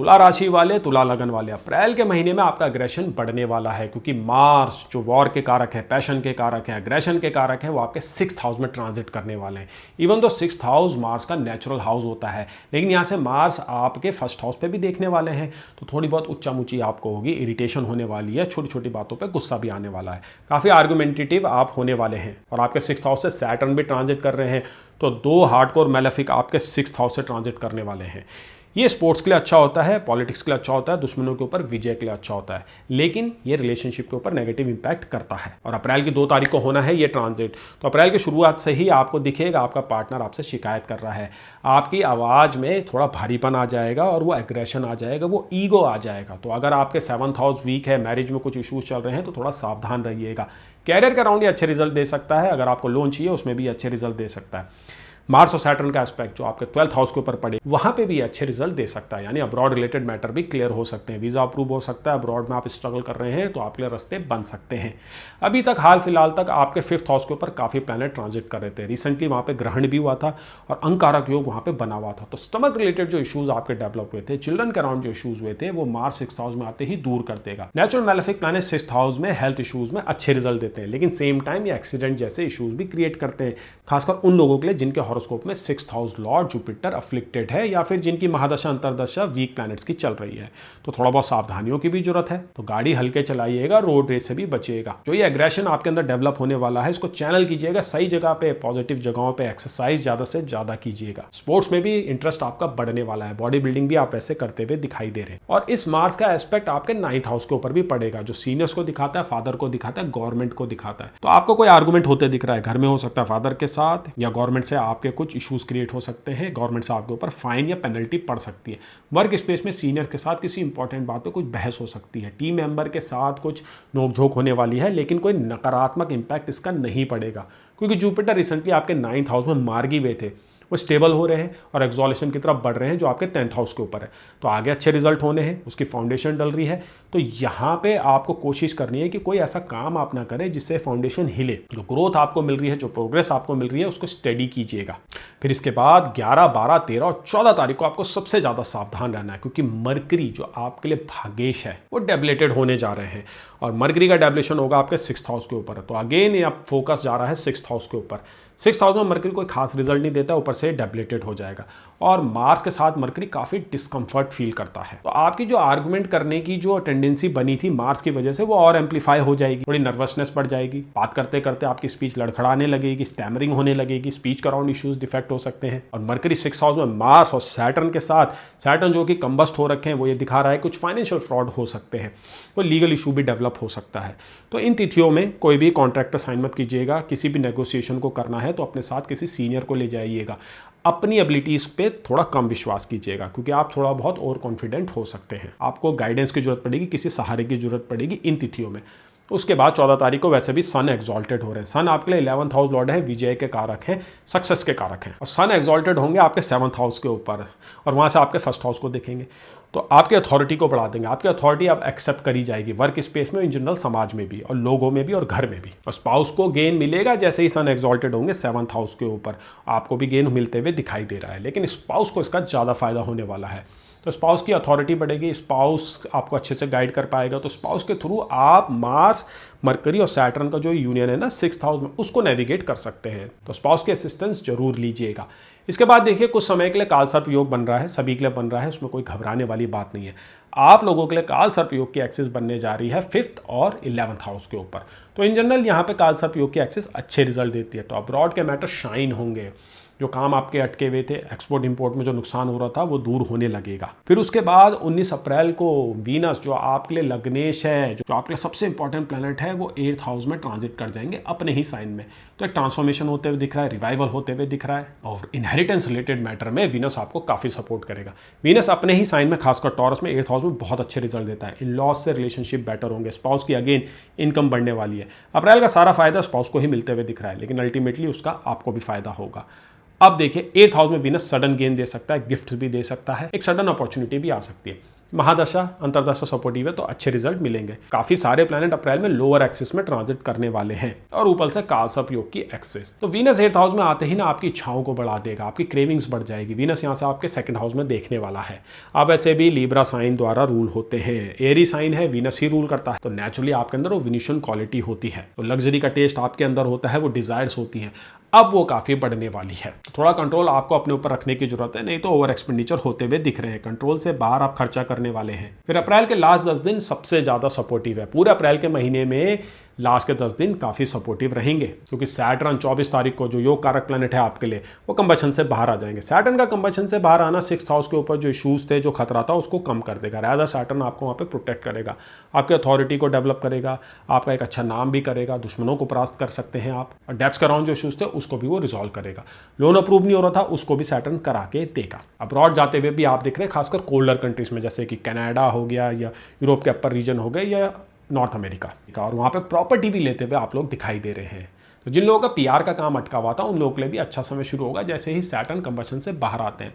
तुला राशि वाले, तुला लगन वाले, अप्रैल के महीने में आपका अग्रेशन बढ़ने वाला है, क्योंकि मार्स जो वॉर के कारक है, पैशन के कारक है, अग्रेशन के कारक है, वो आपके 6th हाउस में ट्रांजिट करने वाले हैं। इवन तो 6th हाउस मार्स का नेचुरल हाउस होता है, लेकिन यहाँ से मार्स आपके 1st हाउस पे भी देखने वाले हैं, तो थोड़ी बहुत उच्चा मुची आपको होगी, इरिटेशन होने वाली है, छोटी छोटी बातों पर गुस्सा भी आने वाला है, काफ़ी आर्गुमेंटेटिव आप होने वाले हैं। और आपके 6th हाउस से सैटर्न भी ट्रांजिट कर रहे हैं, तो 2 हार्डकोर मैलेफिक आपके 6th हाउस से ट्रांजिट करने वाले हैं। ये स्पोर्ट्स के लिए अच्छा होता है, पॉलिटिक्स के लिए अच्छा होता है, दुश्मनों के ऊपर विजय के लिए अच्छा होता है, लेकिन ये रिलेशनशिप के ऊपर नेगेटिव इंपैक्ट करता है। और अप्रैल की 2 तारीख को होना है ये ट्रांजिट, तो अप्रैल की शुरुआत से ही आपको दिखेगा आपका पार्टनर आपसे शिकायत कर रहा है, आपकी आवाज़ में थोड़ा भारीपन आ जाएगा और वो एग्रेशन आ जाएगा, वो ईगो आ जाएगा। तो अगर आपके 7th हाउस वीक है, मैरिज में कुछ इशूज़ चल रहे हैं, तो थोड़ा सावधान रहिएगा। कैरियर के अराउंड ये अच्छे रिजल्ट दे सकता है, अगर आपको लोन चाहिए उसमें भी अच्छे रिजल्ट दे सकता है। मार्स और सैटर्न का एस्पेक्ट जो आपके 12th हाउस के ऊपर पड़े, वहां पे भी अच्छे रिजल्ट दे सकता है, यानी अब्रॉड रिलेटेड मैटर भी क्लियर हो सकते हैं, वीज़ा अप्रूव हो सकता है, अब्रॉड में आप स्ट्रगल कर रहे हैं तो आपके लिए रास्ते बन सकते हैं। अभी तक हाल फिलहाल तक आपके 5th हाउस के ऊपर काफ़ी प्लैनेट ट्रांजिट कर रहे थे, रिसेंटली वहाँ पे ग्रहण भी हुआ था और अंगारक योग वहाँ पे बना हुआ था, तो स्टमक रिलेटेड जो इशूज़ आपके डेवलप हुए थे, चिल्ड्रन के अराउंड जो इशूज़ हुए थे, वो मार्स 6th हाउस में आते ही दूर कर देगा। Natural malefic planet 6th house में हेल्थ इशूज़ में अच्छे रिजल्ट देते हैं, लेकिन सेम टाइम ये एक्सीडेंट जैसे इशूज़ भी क्रिएट करते हैं, खासकर उन लोगों के लिए जिनके हॉरोस्कोप में 6th house Lord Jupiter afflicted है, या फिर जिनकी महादशा अंतरदशा वीक प्लैनेट्स की चल रही है, तो थोड़ा बहुत सावधानियों की भी जरूरत है। तो गाड़ी हल्के चलाइएगा, रोड रेस से भी बचिएगा। जो ये एग्रेशन आपके अंदर डेवलप होने वाला है, इसको चैनल कीजिएगा सही जगह पे, पॉजिटिव जगहों पे, एक्सरसाइज ज्यादा से ज्यादा कीजिएगा। स्पोर्ट्स में भी इंटरेस्ट आपका बढ़ने वाला है, बॉडी बिल्डिंग भी आप ऐसे करते हुए दिखाई दे रहे हैं। और इस मार्स का एस्पेक्ट आपके 9th हाउस के ऊपर भी पड़ेगा, जो सीनियर्स को दिखाता है, फादर को दिखाता है, गवर्नमेंट को दिखाता है। तो आपको कोई आर्गुमेंट होते दिख रहा है, घर में हो सकता है फादर के साथ, या गवर्नमेंट से आपके कुछ इश्यूज क्रिएट हो सकते हैं, गवर्नमेंट से आपके ऊपर फाइन या पेनल्टी पड़ सकती है। वर्क स्पेस में सीनियर के साथ किसी इंपॉर्टेंट बात पे कुछ बहस हो सकती है, टीम मेंबर के साथ कुछ नोकझोंक होने वाली है, लेकिन कोई नकारात्मक इंपैक्ट इसका नहीं पड़ेगा, क्योंकि जुपिटर रिसेंटली आपके 9th हाउस में मार्गी हुए थे, वो स्टेबल हो रहे हैं और एक्सॉलेशन की तरफ बढ़ रहे हैं, जो आपके 10th हाउस के ऊपर है, तो आगे अच्छे रिजल्ट होने हैं, उसकी फाउंडेशन डल रही है। तो यहाँ पे आपको कोशिश करनी है कि कोई ऐसा काम आप ना करें जिससे फाउंडेशन हिले। जो ग्रोथ आपको मिल रही है, जो प्रोग्रेस आपको मिल रही है, उसको स्टडी कीजिएगा। फिर इसके बाद 11, 12, 13 और 14 तारीख को आपको सबसे ज़्यादा सावधान रहना है, क्योंकि मरकरी जो आपके लिए भाग्येश है, वो डेबलेटेड होने जा रहे हैं, और मरकरी का डेबलेशन होगा आपके 6th हाउस के ऊपर। तो अगेन अब फोकस जा रहा है 6th हाउस के ऊपर। 6th हाउस में मरकरी कोई खास रिजल्ट नहीं देता, ऊपर से डेबलेटेड हो जाएगा, और मार्स के साथ मरकरी काफ़ी डिस्कम्फर्ट फील करता है। तो आपकी जो आर्गुमेंट करने की जो टेंडेंसी बनी थी मार्स की वजह से, वो और एम्पलीफाई हो जाएगी, थोड़ी नर्वसनेस बढ़ जाएगी, बात करते करते आपकी स्पीच लड़खड़ाने लगेगी, स्टैमरिंग होने लगेगी, स्पीच का अराउंड इश्यूज डिफेक्ट हो सकते हैं। और मरकरी 6th हाउस में मार्स और सैटर्न के साथ, सैटर्न जो कि कंबस्ट हो रखे हैं, वो ये दिखा रहा है कुछ फाइनेंशियल फ्रॉड हो सकते हैं, कोई लीगल इशू भी डेवलप हो सकता है। तो इन तिथियों में कोई भी कॉन्ट्रैक्ट पर साइन मत कीजिएगा, किसी भी नेगोशिएशन को करना है तो अपने साथ किसी सीनियर को ले जाइएगा, अपनी एबिलिटीज़ पे थोड़ा कम विश्वास कीजिएगा, क्योंकि आप थोड़ा बहुत ओवर कॉन्फिडेंट हो सकते हैं, आपको गाइडेंस की जरूरत पड़ेगी, किसी सहारे की जरूरत पड़ेगी इन तिथियों में। उसके बाद 14 तारीख को वैसे भी सन एक्सॉल्टेड हो रहे हैं। सन आपके लिए 11th हाउस लॉर्ड है, विजय के कारक हैं, सक्सेस के कारक हैं, और सन एक्सॉल्टेड होंगे आपके 7th हाउस के ऊपर, और वहाँ से आपके 1st हाउस को देखेंगे, तो आपकी अथॉरिटी को बढ़ा देंगे। आपकी अथॉरिटी अब एक्सेप्ट करी जाएगी वर्क स्पेस में, इन जनरल समाज में भी, और लोगों में भी, और घर में भी। और स्पाउस को गेन मिलेगा जैसे ही सन एक्सॉल्टेड होंगे 7th हाउस के ऊपर, आपको भी गेन मिलते हुए दिखाई दे रहा है, लेकिन स्पाउस को इसका ज़्यादा फायदा होने वाला है। तो स्पाउस की अथॉरिटी बढ़ेगी, स्पाउस आपको अच्छे से गाइड कर पाएगा, तो स्पाउस के थ्रू आप मार्स, मरकरी और सैटर्न का जो यूनियन है ना 6th हाउस में, उसको नेविगेट कर सकते हैं। तो स्पाउस की असिस्टेंस जरूर लीजिएगा। इसके बाद देखिए कुछ समय के लिए कालसर्प योग बन रहा है, सभी के लिए बन रहा है, उसमें कोई घबराने वाली बात नहीं है। आप लोगों के लिए कालसर्प योग की एक्सिस बनने जा रही है 5th और 11th हाउस के ऊपर। तो इन जनरल यहाँ पे कालसर्प योग की एक्सिस अच्छे रिजल्ट देती है, तो अब्रॉड के मैटर शाइन होंगे, जो काम आपके अटके हुए थे, एक्सपोर्ट इंपोर्ट में जो नुकसान हो रहा था, वो दूर होने लगेगा। फिर उसके बाद 19 अप्रैल को वीनस जो आपके लिए लग्नेश है, जो आपके लिए सबसे इंपॉर्टेंट प्लैनेट है, वो 8th हाउस में ट्रांजिट कर जाएंगे अपने ही साइन में। तो एक ट्रांसफॉर्मेशन होते हुए दिख रहा है, रिवाइवल होते हुए दिख रहा है, और इनहेरिटेंस रिलेटेड मैटर में वीनस आपको काफी सपोर्ट करेगा। वीनस अपने ही साइन में, खासकर टॉरस में 8th हाउस में बहुत अच्छे रिजल्ट देता है। इन लॉज से रिलेशनशिप बेटर होंगे, स्पाउस की अगेन इनकम बढ़ने वाली है। अप्रैल का सारा फायदा स्पाउस को ही मिलते हुए दिख रहा है, लेकिन अल्टीमेटली उसका आपको भी फायदा होगा। अब देखिए 8th हाउस में वीनस सडन गेन दे सकता है, गिफ्ट भी दे सकता है, एक सडन अपॉर्चुनिटी भी आ सकती है। महादशा अंतरदशा सपोर्टिव है तो अच्छे रिजल्ट मिलेंगे। काफी सारे प्लैनेट अप्रैल में लोअर एक्सिस में ट्रांजिट करने वाले हैं और ऊपर से कालसर्प योग की एक्सिस। तो वीनस 8th हाउस में आते ही ना आपकी इच्छाओं को बढ़ा देगा, आपकी क्रेविंग्स बढ़ जाएगी। वीनस यहाँ से आपके 2nd हाउस में देखने वाला है। अब ऐसे भी लीब्रा साइन द्वारा रूल होते हैं, एरी साइन है, वीनस ही रूल करता है, तो नेचुरली आपके अंदर वो विनिशियन क्वालिटी होती है, तो लग्जरी का टेस्ट आपके अंदर होता है, वो डिजायर्स होती हैं, अब वो काफी बढ़ने वाली है। तो थोड़ा कंट्रोल आपको अपने ऊपर रखने की जरूरत है, नहीं तो ओवर एक्सपेंडिचर होते हुए दिख रहे हैं, कंट्रोल से बाहर आप खर्चा करने वाले हैं। फिर अप्रैल के लास्ट 10 दिन सबसे ज्यादा सपोर्टिव है। पूरे अप्रैल के महीने में लास्ट के 10 दिन काफी सपोर्टिव रहेंगे, क्योंकि सैटर्न 24 तारीख को जो योग कारक प्लैनेट है आपके लिए, वो कंबशन से बाहर आ जाएंगे। सैटर्न का कंबशन से बाहर आना 6th हाउस के ऊपर जो इश्यूज थे, जो खतरा था, उसको कम कर देगा। रादर सैटर्न आपको वहाँ पे प्रोटेक्ट करेगा, आपके अथॉरिटी को डेवलप करेगा, आपका एक अच्छा नाम भी करेगा, दुश्मनों को परास्त कर सकते हैं आप, और डेब्ट्स के अराउंड जो इश्यूज थे उसको भी वो रिजॉल्व करेगा। लोन अप्रूव नहीं हो रहा था उसको भी सैटर्न करा के देगा। अब्रॉड जाते हुए भी आप दिख रहे हैं, खासकर कोल्डर कंट्रीज में, जैसे कि कनाडा हो गया या यूरोप के अपर रीजन हो गए या नॉर्थ अमेरिका, और वहाँ पे प्रॉपर्टी भी लेते हुए आप लोग दिखाई दे रहे हैं। तो जिन लोगों का पीआर का काम अटका हुआ था उन लोगों के लिए भी अच्छा समय शुरू होगा जैसे ही सैटर्न कंबशन से बाहर आते हैं।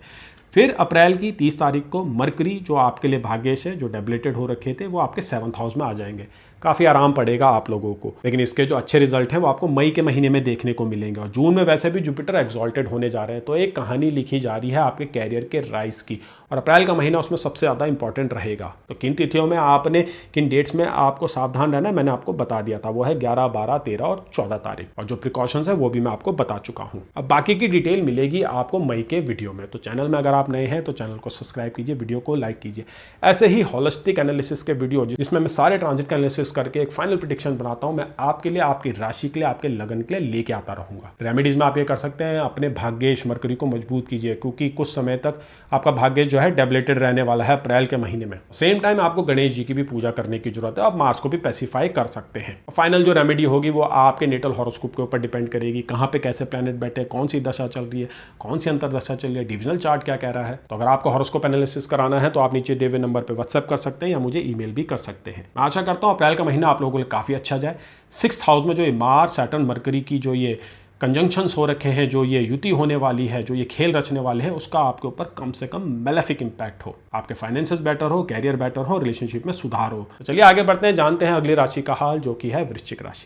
फिर अप्रैल की 30 तारीख को मरकरी जो आपके लिए भाग्येश है, जो डेबिलेटेड हो रखे थे, वो आपके 7th हाउस में आ जाएंगे। काफ़ी आराम पड़ेगा आप लोगों को, लेकिन इसके जो अच्छे रिजल्ट हैं वो आपको मई के महीने में देखने को मिलेंगे। और जून में वैसे भी जुपिटर एक्सॉल्टेड होने जा रहे हैं, तो एक कहानी लिखी जा रही है आपके कैरियर के राइज की, और अप्रैल का महीना उसमें सबसे ज़्यादा इंपॉर्टेंट रहेगा। तो किन तिथियों में आपने, किन डेट्स में आपको सावधान रहना है मैंने आपको बता दिया था, वो है 11, 12, 13 और 14 तारीख, और जो प्रिकॉशंस है वो भी मैं आपको बता चुका हूँ। अब बाकी की डिटेल मिलेगी आपको मई के वीडियो में। तो चैनल में अगर आप नए हैं तो चैनल को सब्सक्राइब कीजिए, वीडियो को लाइक कीजिए। ऐसे ही होलिस्टिक एनालिसिस के वीडियो जिसमें मैं सारे ट्रांजिट का एनालिसिस करके एक फाइनल प्रेडिक्शन बनाता हूं, मैं आपके लिए, आपकी राशि के लिए, आपके लगन के लिए लेके आता रहूंगा। रेमेडीज में आप ये कर सकते हैं, अपने भाग्येश मरकरी को मजबूत कीजिए, क्योंकि कुछ समय तक आपका भाग्येश जो है डेबिलेटेड रहने वाला है अप्रैल के महीने में। सेम टाइम आपको गणेश जी की भी पूजा करने की जरूरत है, आप मार्स को भी पेसिफाई कर सकते हैं। फाइनल जो रेमेडी होगी वो आपके नेटल हॉरोस्कोप के ऊपर डिपेंड करेगी, कहां पे कैसे प्लैनेट बैठे, कौन सी दशा चल रही है, कौन सी अंतरदशा चल रही है, डिविजनल चार्ट क्या कह रहा है। तो अगर आपको हॉरोस्कोप एनालिसिस कराना है तो आप नीचे दिए हुए नंबर पे व्हाट्सएप कर सकते हैं या मुझे ईमेल भी कर सकते हैं। मैं आशा करता हूं अप्रैल का महीना आप लोगों के लिए काफी अच्छा जाए। 6th हाउस में जो ये मार्स, सैटर्न, मरकरी की जो ये कंजंक्शंस हो रखे हैं, जो ये युति होने वाली है, जो ये खेल रचने वाले हैं, उसका आपके ऊपर कम से कम मेलेफिक इंपैक्ट हो, आपके फाइनेंसेस बेटर हो, कैरियर बेटर हो, रिलेशनशिप में सुधार हो। तो चलिए आगे बढ़ते हैं, जानते हैं अगली राशि का हाल, जो कि है वृश्चिक राशि।